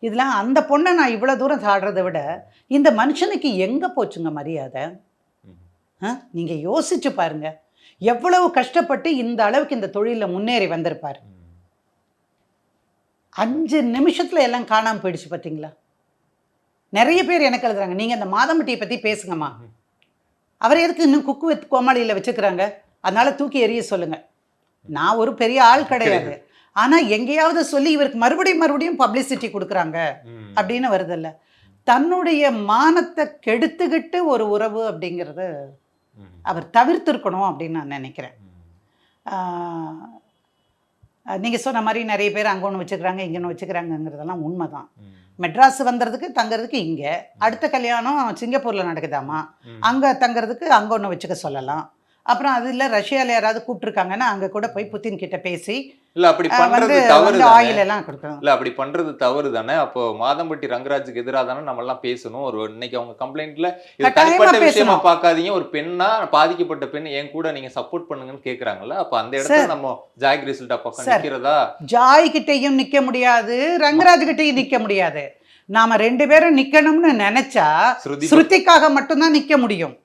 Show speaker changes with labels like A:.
A: இதில் அந்த பொண்ணை நான் இவ்வளோ தூரம் சாடுறதை விட இந்த மனுஷனுக்கு எங்கே போச்சுங்க மரியாதை? நீங்கள் யோசிச்சு பாருங்க, எவ்வளவு கஷ்டப்பட்டு இந்த அளவுக்கு இந்த தொழிலில் முன்னேறி வந்திருப்பார். 5 நிமிஷத்தில் எல்லாம் காணாமல் போயிடுச்சு பார்த்தீங்களா? நிறைய பேர் எனக்கு எழுதுறாங்க, நீங்கள் அந்த மாதம்பட்டியை பற்றி பேசுங்கம்மா, அவர் எதுக்கு இன்னும் குக்கு வித் கோமாளியில் வச்சுக்கிறாங்க, அதனால தூக்கி எறிய சொல்லுங்கள். நான் ஒரு பெரிய ஆள் கிடையாது, ஆனால் எங்கேயாவது சொல்லி இவருக்கு மறுபடியும் பப்ளிசிட்டி கொடுக்குறாங்க அப்படின்னு வருதில்ல. தன்னுடைய மானத்தை கெடுத்துக்கிட்டு ஒரு உறவு அப்படிங்கிறது அவர் தவிர்த்திருக்கணும் அப்படின்னு நான் நினைக்கிறேன். நீங்கள் சொன்ன மாதிரி நிறைய பேர் அங்கே ஒன்று வச்சுக்கிறாங்க இங்கே ஒன்று வச்சுக்கிறாங்கங்கிறதெல்லாம் உண்மை தான். மெட்ராஸ் வந்துறதுக்கு தங்கிறதுக்கு இங்கே, அடுத்த கல்யாணம் சிங்கப்பூரில் நடக்குதாமா, அங்கே தங்கிறதுக்கு அங்கே ஒன்று வச்சுக்க சொல்லலாம். அப்புறம் அது இல்லை ரஷ்யாவில் யாராவது கூப்பிட்டுருக்காங்கன்னா அங்கே கூட போய் புத்தின் கிட்ட பேசி
B: இல்லை அப்படி பண்ணுறது தவறு,
A: ஆயில் எல்லாம் கொடுக்கணும்.
B: இல்லை அப்படி பண்ணுறது தவறு தானே. அப்போ மாதம்பட்டி ரங்கராஜுக்கு எதிராக தானே நம்ம எல்லாம் பேசணும். ஒரு இன்னைக்கு அவங்க கம்ப்ளைண்ட்ல இது தனிப்பட்ட விஷயமா பார்க்காதீங்க, ஒரு பெண்ணா பாதிக்கப்பட்ட பெண் என் கூட நீங்க சப்போர்ட் பண்ணுங்கன்னு கேட்குறாங்கல்ல. அப்போ அந்த இடத்துல நம்ம ஜாய் கிரிசல்டா பக்கம் நிற்கிறதா?
A: ஜாய் கிட்டையும் நிற்க முடியாது, ரங்கராஜ் கிட்டையும் நிற்க முடியாது. நாம 2 பேரும் நிற்கணும்னு நினைச்சா ஸ்ருதிக்காக மட்டும்தான் நிற்க முடியும்.